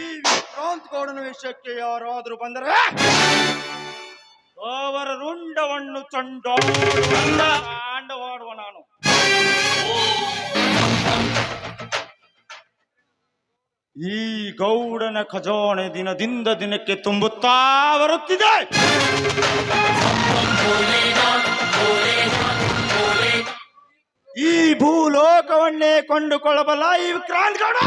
ಈ ವಿಕ್ರಾಂತ್ ಗೌಡನ ವಿಷಯಕ್ಕೆ ಯಾರಾದರೂ ಬಂದರೆ ಅವರ ರುಂಡವನ್ನು ತಾಂಡವಾಡುವ ನಾನು. ಈ ಗೌಡನ ಖಜಾನೆ ದಿನದಿಂದ ದಿನಕ್ಕೆ ತುಂಬುತ್ತಾ ಬರುತ್ತಿದೆ. ಈ ಭೂಲೋಕವನ್ನೇ ಕೊಂಡುಕೊಳ್ಳಬಲ್ಲ ಈ ವಿಕ್ರಾಂತ್ ಗೌಡ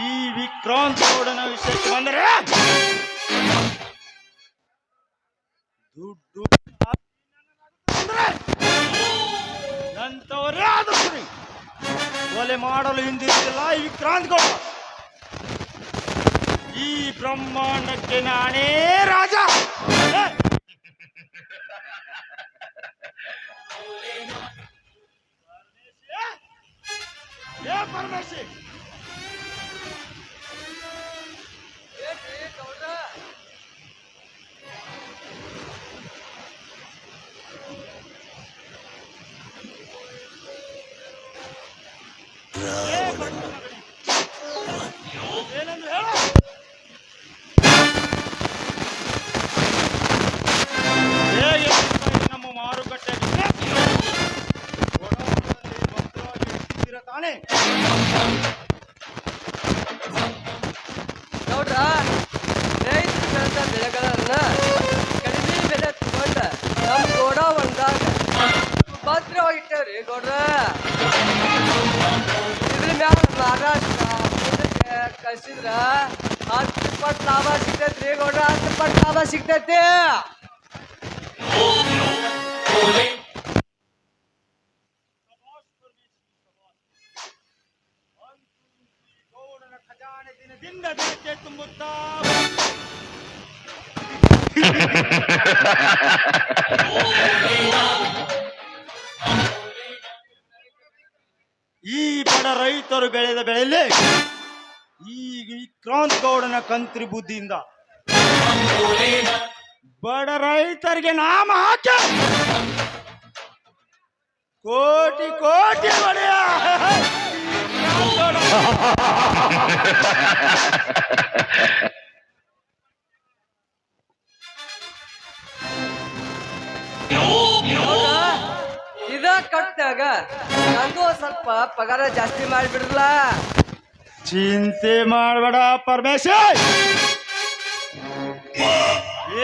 ಈ ವಿಕ್ರಾಂತ್ ಗೌಡನ ವಿಷಯಕ್ಕೆ ಬಂದರೆ ದುಡ್ಡು ನಂತವರೇ ಆದರೂ ಸರಿ ಕೊಲೆ ಮಾಡಲು ಹಿಂದಿಲ್ಲ ಈ ವಿಕ್ರಾಂತ್ ಗೌಡ. ಈ ಬ್ರಹ್ಮಾಂಡಕ್ಕೆ ನಾನೇ ರಾಜ. ಪರಮೇಶಿ ಏನೆಂದು ಹೇಳ. ಹೇಗೆ ನಮ್ಮ ಮಾರುಕಟ್ಟೆ ಭದ್ರವಾಗಿ ತಾನೆ ನೋಡ್ರ ರೈತರು ಬೆಳೆದ ಬೆಳೆಗಳನ್ನ ಕಡಿಮೆ ಬೆಲೆ ತಗೊಂಡ ನಮ್ಮ ಗೋಡೌನ್ದಾಗ ಭದ್ರವಾಗಿಟ್ಟವ್ರಿ ಗೌಡ್ರ. ಇದ್ರ ಮ್ಯಾಲ ಮಹಾರಾಷ್ಟ್ರ ಕಳ್ಸಿದ್ರ 10 ಪಟ್ಟು ಲಾಭ ಸಿಗ್ತೈತ್ರಿ ಗೌಡ್ರ. 10 ಪಟ್ಟು ಲಾಭ ಸಿಗ್ತೈತಿ. ಗೌಡನ ಖಜಾನೆ ದಿನದಿಂದ ದಿನಕ್ಕೆ ತುಂಬುತ್ತಾ ಈ ಬಡ ರೈತರು ಬೆಳೆದ ಬೆಳೆಯಲ್ಲಿ ಈ ವಿಕ್ರಾಂತ್ ಗೌಡನ ಕಂತ್ರಿ ಬುದ್ಧಿಯಿಂದ ಬಡ ರೈತರಿಗೆ ನಾಮ ಹಾಕಿ ಕೋಟಿ ಕೋಟಿ ಒಡೆಯ ಇದ ಕಟ್ಟಾಗ ನಂದು ಸ್ವಲ್ಪ ಪಗಾರ ಜಾಸ್ತಿ ಮಾಡಿಬಿಡ್ರಲ್ಲ. ಚಿಂತೆ ಮಾಡಬೇಡ ಪರಮೇಶ.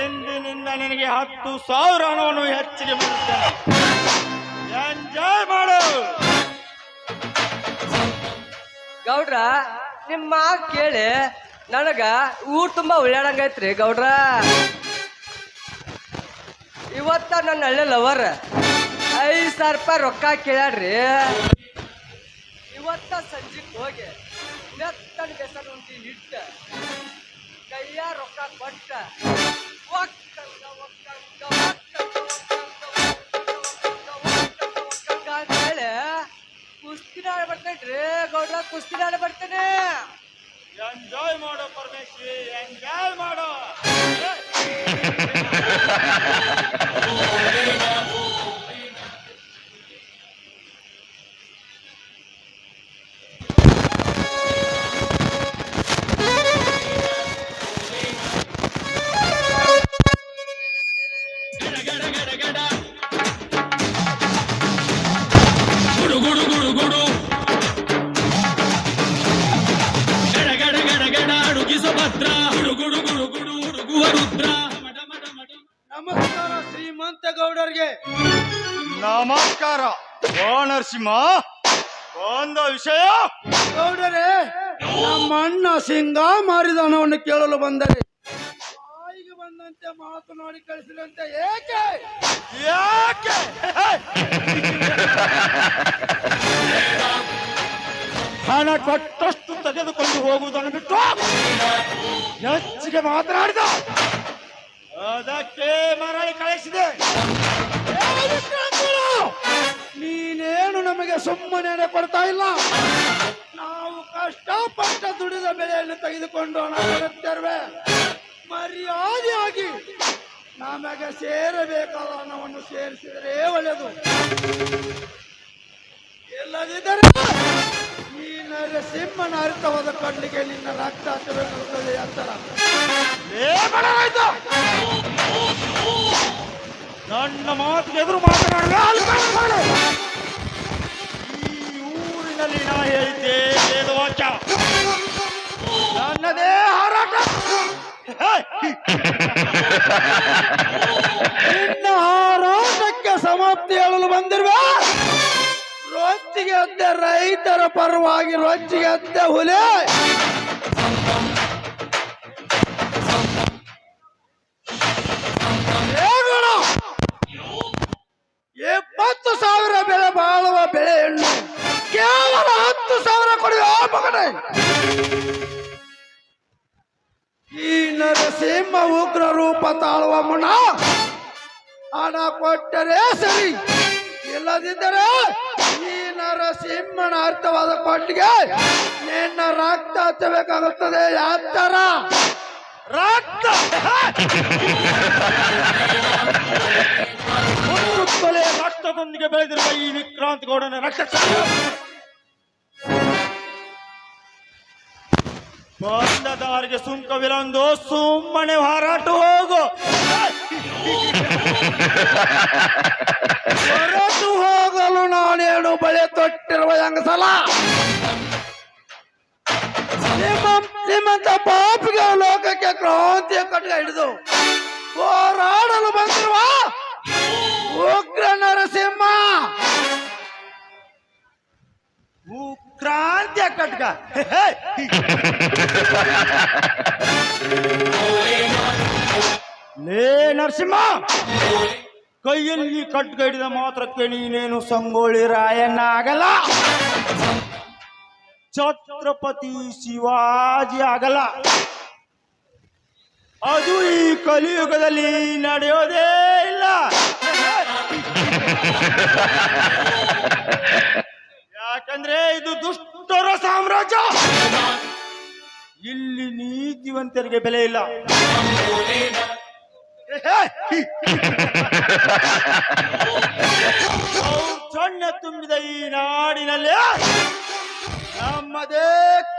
ಇಂದಿನಿಂದ ನಿನಗೆ 10,000 ಹಣವನ್ನು ಹೆಚ್ಚಿಗೆ ಮಾಡುತ್ತೇನೆ. ಎಂಜಾಯ್ ಮಾಡು ಗೌಡ್ರ. ನಿಮ್ಮ ಕೇಳಿ ನನಗ ಊರ್ ತುಂಬಾ ಉಳ್ಳಾಡಂಗೈತ್ರಿ ಗೌಡ್ರ. ಇವತ್ತ ನನ್ನ ಹಳ್ಳಿ ಲವರ್ 5,000 ರೂಪಾಯಿ ರೊಕ್ಕ ಕೇಳ್ಯಾಡ್ರಿ. ಇವತ್ತ ಸಂಜೆಗೆ ಹೋಗಿ ನೆತ್ತನ ಬೆಸನ ಉಂಟಿ ಇಟ್ಟ ಕೈಯ ರೊಕ್ಕ ಕೊಟ್ಟ ಹೇಳಿ ಕುಸ್ತಿ ನಾಳೆ ಬರ್ತೇನ್ರಿ ಗೌಡ್ರ. ಕುಸ್ತಿ ನಾಳೆ ಬರ್ತೇನೆ. ಎಂಜಾಯ್ ಮಾಡು ಪರಮೇಶ್ವರಿ, ಎಂಜಾಯ್ ಮಾಡು. ನಮಸ್ಕಾರ ಶ್ರೀಮಂತ ಗೌಡರಿಗೆ. ನಮಸ್ಕಾರ. ಓ ನರಸಿಂಹ, ಒಂದು ವಿಷಯ. ಗೌಡರೇ, ನಮ್ಮ ಅಣ್ಣ ಸಿಂಗ ಮಾರಿದ ಹಣವನ್ನು ಕೇಳಲು ಬಂದರೆ ಬಾಯಿಗೆ ಬಂದಂತೆ ಮಾತನಾಡಿ ಕಳಿಸಿದಂತೆ ಏಕೆ? ಹಣ ಕೊಟ್ಟಷ್ಟು ತೆಗೆದುಕೊಂಡು ಹೋಗುವುದನ್ನು ಬಿಟ್ಟು ಹೆಚ್ಚಿಗೆ ಮಾತನಾಡಿದ ಅದಕ್ಕೆ ಮರಳಿ ಕಳಿಸಿದೆ. ನೀನೇನು ನಮಗೆ ಸುಮ್ಮನೆ ಕೊಡ್ತಾ ಇಲ್ಲ. ನಾವು ಕಷ್ಟಪಟ್ಟ ದುಡಿದ ಬೆಳೆಯನ್ನು ತೆಗೆದುಕೊಂಡು ಹಣ ಕೊಡುತ್ತೇವೆ. ಮರ್ಯಾದೆಯಾಗಿ ನಮಗೆ ಸೇರಬೇಕಾದ ಹಣವನ್ನು ಸೇರಿಸಿದರೆ ಒಳ್ಳೆಯದು. ಇಲ್ಲದಿದ್ದರೆ ಈ ನರಸಿಂಹನ ಅರ್ಥವಾದ ಕಣ್ಣಿಗೆ ನಿನ್ನ ರಕ್ತ ಹಚ್ಚಬೇಕಾಗುತ್ತದೆ ಅಂತರ. ನನ್ನ ಮಾತಿಗೆ ಎದುರು ಮಾತನಾಡುವ ಈ ಊರಿನಲ್ಲಿ ನಾ ಹೇಳಿದ್ದೆ ವೇದವಾಕ್ಯ. ನನ್ನದೇ ಹಾರಾಟ. ನಿನ್ನ ಹಾರಾಟಕ್ಕೆ ಸಮಾಪ್ತಿ ಹೇಳಲು ಬಂದಿರುವೆ. ರೊಚ್ಚಿಗೆ ಅದ್ದ ರೈತರ ಪರವಾಗಿ ರೊಚ್ಚಿಗೆ ಅದ್ದ ಹುಲಿ. 70,000 ಬೆಲೆ ಬಾಳುವ ಬೆಳೆ ಹೆಣ್ಣು ಕೇವಲ 10,000 ಕೊಡುವ ಮಗನೇ. ಈ ನರಸಿಂಹ ಉಗ್ರ ರೂಪ ತಾಳುವ ಮುನ್ನ ಹಣ ಕೊಟ್ಟರೆ ಸರಿ. ಇಲ್ಲದಿದ್ದರೆ ಈ ನರಸಿಂಹನ ಅರ್ಥವಾದ ಕೊಟ್ಟಿಗೆ ನಿನ್ನ ರಕ್ತ ಹಚ್ಚಬೇಕಾಗುತ್ತದೆ. ಯಾತರ ರಕ್ತ ಕೊಲೆ ರಕ್ತದೊಂದಿಗೆ ಬೆಳೆದಿರುವ ಈ ವಿಕ್ರಾಂತ್ ಗೌಡನ ರಕ್ತ ಬಂದ ದಾರಿಗೆ ಸುಂಕವಿಲ್ಲೊಂದು ಸುಮ್ಮನೆ ಹಾರಾಟ ಹೋಗು. ಹೊರಟು ಹೋಗಲು ನಾನೇನು ಬಳೆ ತೊಟ್ಟಿರುವ ಹೆಂಗಸಲ. ನಿಮ್ಮಂತ ಪಾಪಿಗೆ ಲೋಕಕ್ಕೆ ಕ್ರಾಂತಿಯ ಕಟ್ಟ ಹಿಡಿದು ಹೋರಾಡಲು ಬಂದಿರುವ ಉಗ್ರ ನರಸಿಂಹ. ಕ್ರಾಂತಿಯ ಕಟ್ಗ ಲೇ ನರಸಿಂಹ, ಕೈಯಲ್ಲಿ ಕಟ್ಗ ಹಿಡಿದ ಮಾತ್ರಕ್ಕೆ ನೀನೇನು ಸಂಗೊಳ್ಳಿ ರಾಯಣ್ಣ ಆಗಲ್ಲ, ಛತ್ರಪತಿ ಶಿವಾಜಿ ಆಗಲ್ಲ. ಅದು ಈ ಕಲಿಯುಗದಲ್ಲಿ ನಡೆಯೋದೇ ಇಲ್ಲ. ಯಾಕಂದ್ರೆ ಇದು ದುಷ್ಟರ ಸಾಮ್ರಾಜ್ಯ. ಇಲ್ಲಿ ನೀತಿವಂತರಿಗೆ ಬೆಲೆ ಇಲ್ಲ. ಸೊನ್ನೆ ತುಂಬಿದ ಈ ನಾಡಿನಲ್ಲಿ ನಮ್ಮದೇ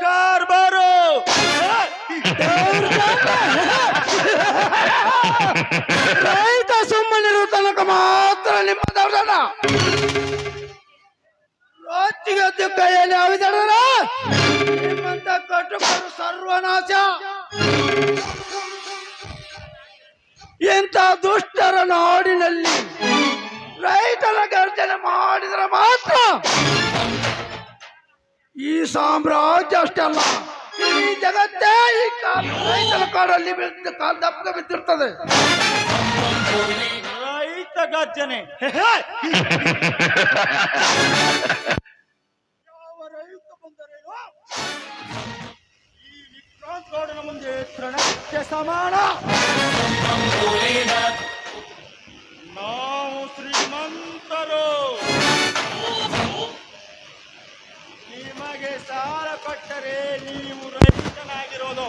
ಕಾರ್ಬಾರು. ರೈತ ಸುಮ್ಮನಿರುವ ತನಕ ಮಾತ್ರ ನಿಮ್ಮ ದೌರ್ಜನ್ಯ. ರೋಚಿಗೆ ಕೈಯಲ್ಲಿ ಅವಿದರ ನಿಮ್ಮಂತ ಕಟುಕರು ಸರ್ವನಾಶ. ಇಂಥ ದುಷ್ಟರ ನಾಡಿನಲ್ಲಿ ರೈತರ ಗರ್ಜನೆ ಮಾಡಿದರೆ ಮಾತ್ರ ಈ ಸಾಮ್ರಾಜ್ಯ ಅಷ್ಟೇ ಅಲ್ಲ, ಈ ಜಗತ್ತೇ ಈ ರೈತರ ಕಾಡಲ್ಲಿ ದಪ್ಪಗ ಬಿದ್ದಿರ್ತದೆ. ರೈತ ಗರ್ಜನೆ ಯಾವ ರೈತ ಬಂದರೇನು ಈ ವಿಕ್ರಾಂತ್ ಗೌಡನ ಮುಂದೆ ತೃಣಕ್ಕೆ ಸಮಾನ. ನಾವು ಶ್ರೀಮಂತರು, ನಿಮಗೆ ಸಾಲ ಕೊಟ್ಟರೆ ನೀವು ರೈತನಾಗಿರೋದು.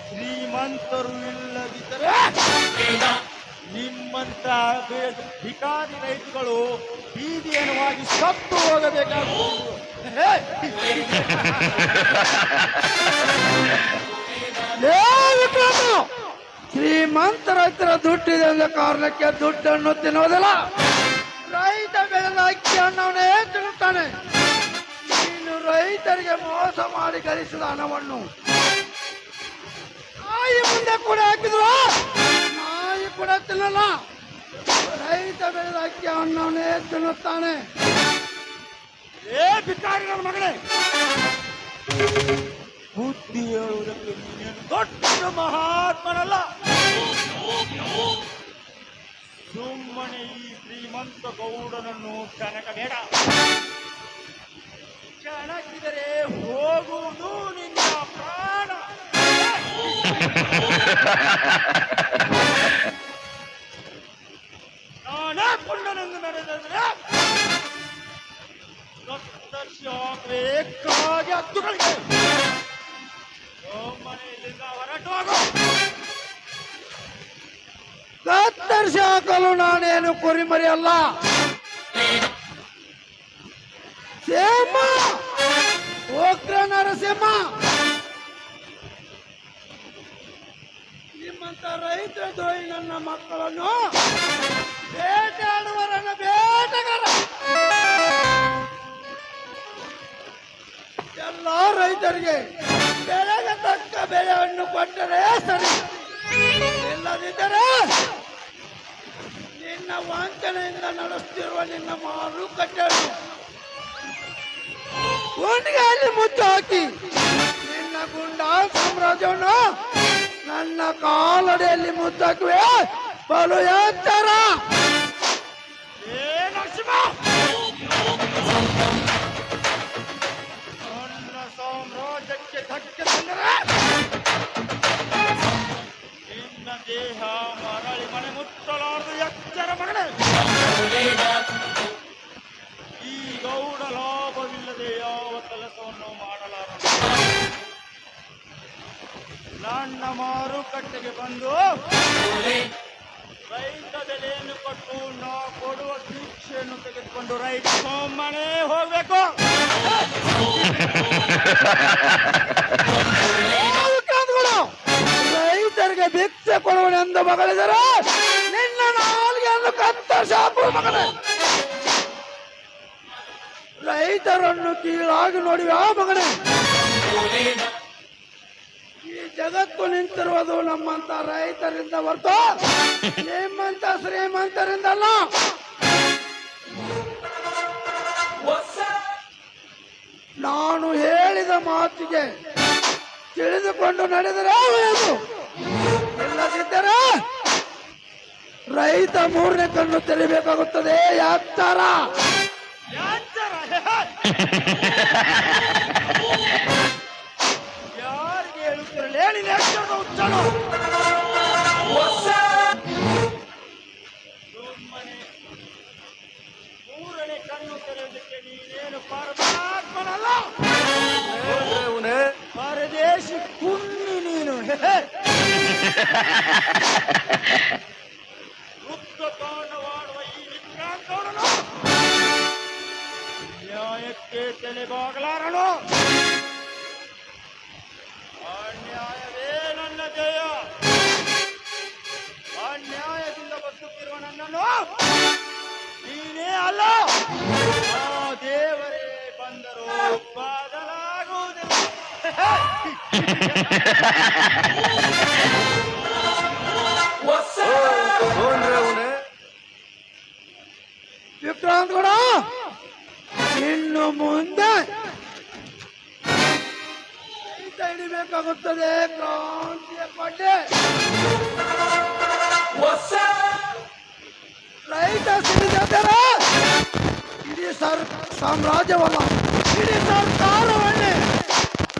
ಶ್ರೀಮಂತರು ಇಲ್ಲದಿದ್ದರೆ ನಿಮ್ಮಂತ ಭಿಕಾರಿ ರೈತಗಳು ಬೀದಿಯನವಾಗಿ ಸತ್ತು ಹೋಗಬೇಕಾಗುವುದು. ಶ್ರೀಮಂತ ರೈತರ ದುಡ್ಡಿದೆ ಎಂದ ಕಾರಣಕ್ಕೆ ದುಡ್ಡನ್ನು ತಿನ್ನುವುದಿಲ್ಲ. ರೈತ ಬೆಳೆದ ಅಕ್ಕಿ ಹಣ್ಣವನ್ನೇ ತಿನ್ನುತ್ತಾನೆ. ನೀನು ರೈತರಿಗೆ ಮೋಸ ಮಾಡಿ ಗಳಿಸಿದ ಹಣವನ್ನು ನಾಯಿ ಮುಂದೆ ಕೂಡ ಹಾಕಿದ್ರು ನಾಯಿ ಕೂಡ ತಿನ್ನಲ್ಲ. ರೈತ ಬೆಳೆದ ಅಕ್ಕಿ ಹಣ್ಣವನ್ನೇ ತಿನ್ನುತ್ತಾನೆ. ಏ ಭಿಕಾರಿ ನನ್ನ ಮಗನೇ, ಬುದ್ಧಿ ಹೇಳುವುದಕ್ಕೆ ನೀನೇನು ದೊಡ್ಡ ಮಹಾತ್ಮನಲ್ಲ. ಸುಮ್ಮನೆ ಈ ಶ್ರೀಮಂತ ಗೌಡನನ್ನು ಕನಕ ಬೇಡ. ಕೆಣಕಿದರೆ ಹೋಗುವುದು ನಿನ್ನ ಪ್ರಾಣ. ನಾನೇ ಪುಂಡನೆಂದು ನಡೆದರೆ ಕತ್ತರಿಸಿ ಹಾಕಬೇಕಾಗಿ ಹತ್ತುಗಳಿಗೆ ಮನೆಯಲ್ಲಿಂದ ಹೊರಟು ಹೋಗು. ಕತ್ತರಿಸಿ ಹಾಕಲು ನಾನೇನು ಕುರಿಮರಿ ಅಲ್ಲ. ಸೇಮ ಉಗ್ರ ನರಸಿಂಹ, ನಿಮ್ಮಂತ ರೈತರ ದ್ರೋಹಿ ನನ್ನ ಮಕ್ಕಳನ್ನು ಬೇಟೆಯಾಡುವರನ್ನ ಬೇಟೆಗಾರ. ಎಲ್ಲ ರೈತರಿಗೆ ಬೆಳೆಗೆ ತಕ್ಕ ಬೆಳೆಯನ್ನು ಕೊಟ್ಟರೆ ಸರಿ, ಇಲ್ಲದಿದ್ದರೆ ನಿನ್ನ ವಂಚನೆಯಿಂದ ನಡೆಸುತ್ತಿರುವ ನಿನ್ನ ಮಾರುಕಟ್ಟೆಯನ್ನು ಗುಂಡಿಗೆಯಲ್ಲಿ ಮುಚ್ಚು ಹಾಕಿ ನಿನ್ನ ಗುಂಡ ಸಾಮ್ರಾಜ್ಯವನ್ನು ನನ್ನ ಕಾಲಡಿಯಲ್ಲಿ ಮುಚ್ಚಾಕುವೆ. ಬಲು ಎಚ್ಚರ. ನರಸಿಂಹ, ನನ್ನ ಸಾಮ್ರಾಜ್ಯಕ್ಕೆ ಧಕ್ಕೆ ತಂದರೆ ನಿನ್ನ ದೇಹ ಮರಳಿ ಮನೆ ಮುಟ್ಟಲಾರದು. ಎಚ್ಚರ ಮಗನೇ, ಈ ಗೌಡ ಲಾಭವಿಲ್ಲದೆ ಯಾವ ಕೆಲಸವನ್ನು ಮಾಡಲಾರದು. ನನ್ನ ಮಾರುಕಟ್ಟೆಗೆ ಬಂದು ರೈತ ಬೆಲೆಯನ್ನು ಕೊಟ್ಟು ನಾ ಕೊಡುವ ಶಿಕ್ಷೆಯನ್ನು ತೆಗೆದುಕೊಂಡು ರೈತ ಮನೆ ಹೋಗ್ಬೇಕು. ರೈತರಿಗೆ ಭಿಕ್ಷೆ ಕೊಡುವನೆಂದು ಮಗಳಿದರೆ ನಿನ್ನ ನಾಲ್ಗೆಯನ್ನು ಕತ್ತರಿಸಿ ಹಾಕುವ ಮಗನೇ. ರೈತರನ್ನು ಕೀಳಾಗಿ ನೋಡಿವ ಮಗನೇ. ಈ ಜಗತ್ತು ನಿಂತಿರುವುದು ನಮ್ಮಂತ ರೈತರಿಂದ ಹೊರತು ನಿಮ್ಮಂತ ಶ್ರೀಮಂತರಿಂದಲ್ಲ. ನಾನು ಹೇಳಿದ ಮಾತಿಗೆ ತಿಳಿದುಕೊಂಡು ನಡೆದರೆ ಒಳ್ಳೆಯದು, ಇಲ್ಲದಿದ್ದರೆ ರೈತ ಮೂರನೇ ಕಣ್ಣು ತೆರಿಬೇಕಾಗುತ್ತದೆ. ಎಚ್ಚರ. ಯಾರಿಗೆ ಹೇಳುತ್ತಿರಲೇ ನೀನು ಎಚ್ಚರದ ಹುಚ್ಚನು? ಸುಮ್ಮನೆ ಮೂರನೇ ಕಣ್ಣು ತೆರೆಯುವುದಕ್ಕೆ ನೀನೇನು ಪರಮಾತ್ಮನಲ್ಲ, ಪರದೇಶಿ ಕುಣ್ಣಿ ನೀನು. ವೃತ್ತಕಾಂಡವಾಡುವ ಈ ವಿಕ್ರಾಂತವನು ನ್ಯಾಯಕ್ಕೆ ತಲೆಬಾಗಲಾರನು. ಅನ್ಯಾಯವೇ ನನ್ನ ಜಯ. ಅನ್ಯಾಯದಿಂದ ಬದುಕುತ್ತಿರುವ ನನ್ನನ್ನು ನೀನೇ ಅಲ್ಲ, ಆ ದೇವರೇ ಬಂದರೂ ಬದಲಾಗುವುದಿಲ್ಲ. ವಿಕ್ರಾಂತ್ ಗೌಡ, ಇನ್ನು ಮುಂದೆ ರೈತ ಹಿಡಿಬೇಕಾಗುತ್ತದೆ. ಕ್ರಾಂತಿಯ ಪಡ್ಡೆ ರೈತ ಸಿಡಿದರೆ ಇಡೀ ಸಾಮ್ರಾಜ್ಯವಲ್ಲ, ಇಡೀ ಸರ್ಕಾರವನ್ನೇ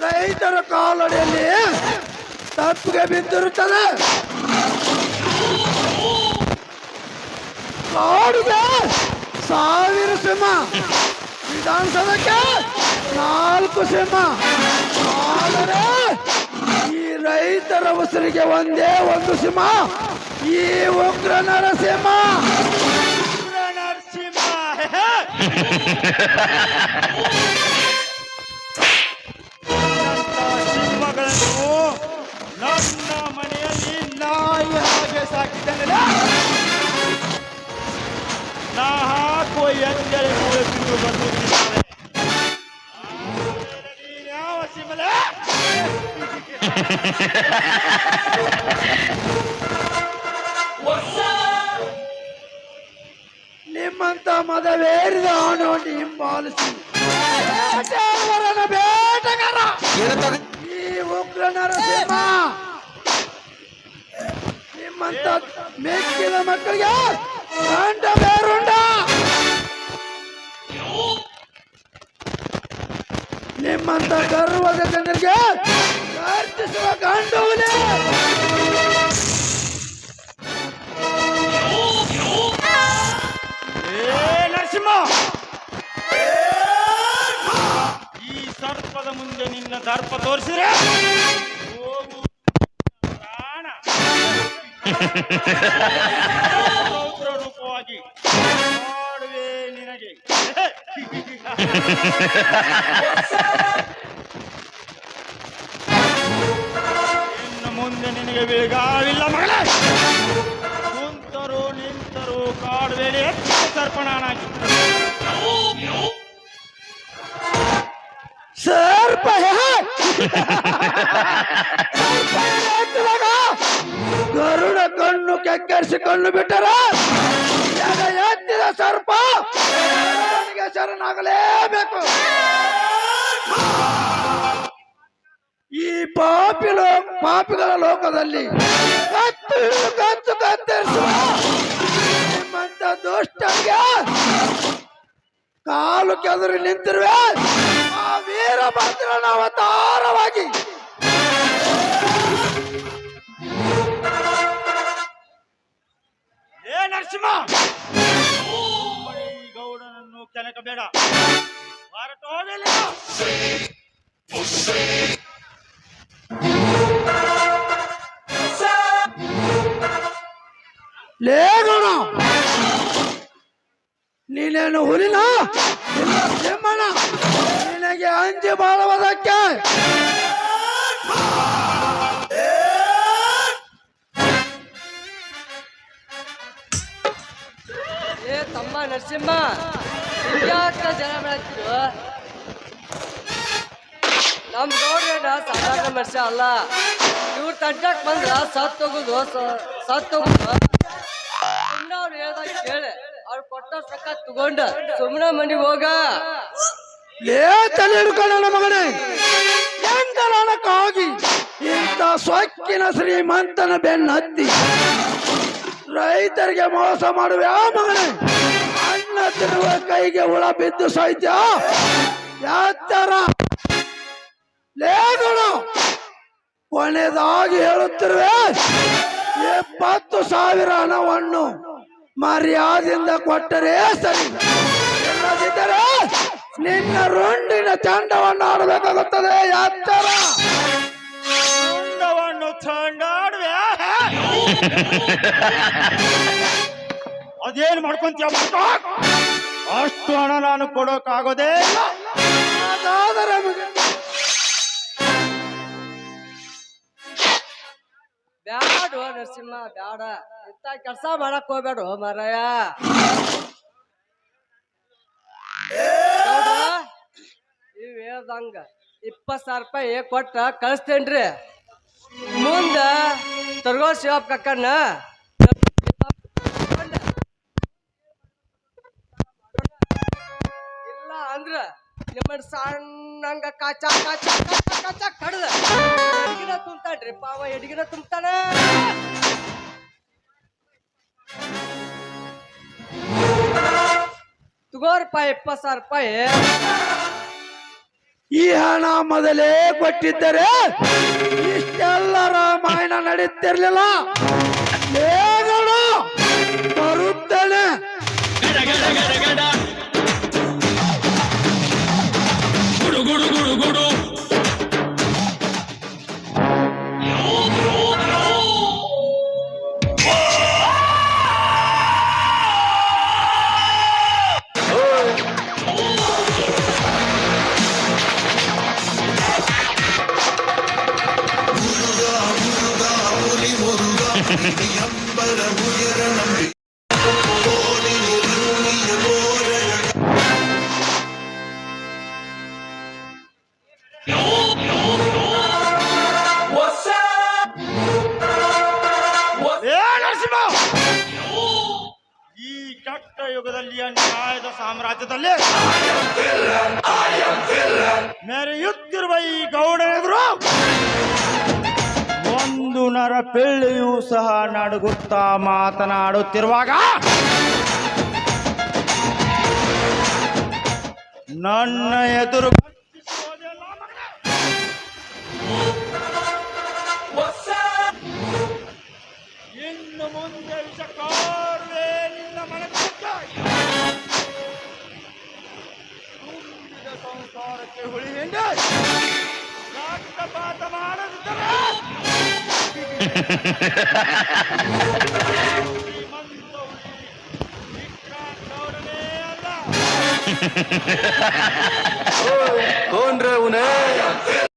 ರೈತರ ಕಾಲಡಿಯಲ್ಲಿ ತಪ್ಪಿಗೆ ಬಿದ್ದಿರುತ್ತದೆ. ಕಾಡಿಗೆ 1000 ಸಿಂಹ, ವಿಧಾನಸಭೆಗೆ 4 ಸಿಂಹ. ಆದರೆ ಈ ರೈತರ ಉಸಿರಿಗೆ ಒಂದೇ ಒಂದು ಸಿಂಹ, ಈ ಉಗ್ರ ನರಸಿಂಹ. ನರಸಿಂಹ ಸಿಂಹಗಳನ್ನು ನನ್ನ ಮನೆಯಲ್ಲಿ ನಾಯಿ ಹಾಗೆ ಸಾಕಿದ್ದಲ್ಲ. ನಾ ಹಾಕುವ ಎಂದರೆ ಮೂಳೆ ತಿಂದು ಬಂದಿದ್ದಾನೆ. ಯಾವ ಸಿಂಹಲ? ನಿಮ್ಮಂತ ಮದವೇರಿದ ಆನೋಟಿ ಹಿಂಬಾಲಿಸಿ ಬೇಟೆಗಾರ ಈ ಉಗ್ರ ನರಸಿಂಹ ನಿಮ್ಮಂತ ಮೆಕ್ಕಿದ ಮಕ್ಕಳಿಗೆ ಗಂಡ ಬೇರುಂಡ. ನಿಮ್ಮಂತ ಗರ್ವದ ಜನರಿಗೆ ಗರ್ಜಿಸುವ ಗಂಡವನೇ. ನರಸಿಂಹ, ಈ ಸರ್ಪದ ಮುಂದೆ ನಿನ್ನ ದರ್ಪ ತೋರಿಸಿದ್ರೆ ಹೋಗು ಪ್ರಾಣ ರೌದ್ರ ರೂಪವಾಗಿ ಮಾಡುವೆ ನಿನಗೆ. ಇನ್ನು ಮುಂದೆ ನಿನಗೆ ಬೆಳಗಾವಿಲ್ಲ ಮಗಳೇ. ಕುಂತರು ನಿಂತರು ಕಾಡುವೇಳೆ ಸರ್ಪಣಾನಾಗಿ ಸರ್ಪ ಗರುಡ ಕಣ್ಣು ಕೆಕ್ಕರಿಸಿಕೊಂಡು ಬಿಟ್ಟರ ಎತ್ತಿದ ಸರ್ಪ ನನಗೆ ಶರಣಾಗಲೇಬೇಕು. ಈ ಪಾಪಿಗಳ ಲೋಕದಲ್ಲಿ ಕತ್ತರಿಸುವ ನಿಮ್ಮಂತ ದುಷ್ಟರಿಗೆ ಕಾಲು ಕೆದರಿ ನಿಂತಿರುವೆ ಆ ವೀರಭದ್ರನ ಅವತಾರವಾಗಿ. ಏ ನರಸಿಂಹ, ಈ ಗೌಡನನ್ನು ಕೆಣಕಬೇಡ, ಹೊರಟು ಹೋಗಲಿಲ್ಲ. ಲೇಗೋಣ, ನೀನೇನು ಹುಲಿನ ಸಿಂಹನ? ನಿನಗೆ ಅಂಜಿ ಬಾಳುವುದಕ್ಕೆ ಏ ತಮ್ಮ ನರಸಿಂಹ, ಯಾಕ ಜನ ಬೆಳತಿರು? ನಮ್ ಗೌಡ್ರೇನ ಸಾಧಾರಣ ಮನುಷ್ಯ ಅಲ್ಲ. ಇವ್ರ ತಂಟಕ್ ಬಂದ್ರ ಸತ್ತೋಗುದು. ಸುಮ್ನ ಅವ್ರು ಹೇಳ್ದಾಗ ಕೇಳಿ, ಅವ್ರು ಕೊಟ್ಟ ರೊಕ್ಕ ತಗೊಂಡ ಸುಮ್ನ ಮನಿಗ್ ಹೋಗ. ಲೇ ತಲೆ ಹಿಡ್ಕೊಳ್ಳೋಣ ಮಗನೇ, ಹೆಂಗಲನಕ್ಕಾಗಿ ಇಂಥ ಸೊಕ್ಕಿನ ಶ್ರೀಮಂತನ ಬೆನ್ನ ಹತ್ತಿ ರೈತರಿಗೆ ಮೋಸ ಮಾಡುವ ಆ ಮಗನೇ. ಅನ್ನ ತಿನ್ನುವ ಕೈಗೆ ಹುಳ ಬಿದ್ದು ಸಾಯ್ತ್ಯ ಯಾತರ? ಲೇಗೋಣ, ಕೊನೆದಾಗಿ ಹೇಳುತ್ತಿರುವೆ, 20,000 ಹಣವನ್ನು ಮರ್ಯಾದೆಯಿಂದ ಕೊಟ್ಟರೆ ಸರಿ, ಇಲ್ಲದಿದ್ದರೆ ನಿನ್ನ ರುಂಡಿನ ಚಂಡವನ್ನು ಆಡಬೇಕಾಗುತ್ತದೆ. ಯಾತರ ಚಂಡವನ್ನು ಚಂಡಾಡುವೆ? ಅದೇನು ಮಾಡ್ಕೊಂತೀಯ? ಅಷ್ಟು ಹಣ ನಾನು ಕೊಡೋಕ್ಕಾಗೋದೇ ಇಲ್ಲ. ಅದಾದರೆ ಬ್ಯಾಡ ನರಸಿಂಹ, ಬ್ಯಾಡ. ಇಂಥ ಕೆಲಸ ಮಾಡಕ್ ಹೋಗ್ಬೇಡ ಮಾರಾಯ. ನೀವ್ ಹೇಳ್ದಂಗ 20,000 ರೂಪಾಯಿ ಕೊಟ್ಟ ಕಳಿಸ್ತೇನ್ರಿ. ಮುಂದ ತರ್ಗೋ ಶಿವಪ್ಪ ಕಕ್ಕನ್ನ ಇಲ್ಲ ಅಂದ್ರ ನಿಮ್ಮನ್ ಸಣ್ಣಂಗ ಕಾಚ ಕಾಚ ಕಾಚ ಕಾಚ ಕಡ್ದ ಎಡಗಿನ ತುಂಬ್ತಾನ್ರಿ ಪಾವ, ಎಡಗಿನ ತುಂಬ್ತಾನ. ತಗೋರಪ್ಪ 20,000 ರೂಪಾಯಿ. ಈ ಹಣ ಮೊದಲೇ ಕೊಟ್ಟಿದ್ದರೆ ಇಷ್ಟೆಲ್ಲ ರಾಮಾಯಣ ನಡೀತಿರ್ಲಿಲ್ಲ. ಬೇಗಣ ಬರುತ್ತೇನೆ. ಗುಡು ಗುಡು ಗುಡು ಗುಡು ಈ ಕೆಟ್ಟ ಯುಗದಲ್ಲಿ ನ್ಯಾಯದ ಸಾಮ್ರಾಜ್ಯದಲ್ಲಿ ಮೆರೆಯುತ್ತಿರುವ ಈ ಗೌಡನೆದುರು ಒಂದು ನರ ಪಿಳ್ಳೆಯೂ ಸಹ ನಡುಗುತ್ತಾ ಮಾತನಾಡುತ್ತಿರುವಾಗ ನನ್ನ ಎದುರು ಕಾರುವೆ ನಿನ್ನ ಮನಸ್ಸಕ್ಕ ತುಂಬಿದ ಸಂಸಾರಕ್ಕೆ ಹುಳಿ ಹಿಂಡಿ ರಕ್ತಪಾತ ಮಾಡದಿದ್ದರೆ ಶ್ರೀಮಂತ ಹುಲಿ ವಿಕ್ರಾಂತವರನೇ ಅಲ್ಲ कौन रे उन्हें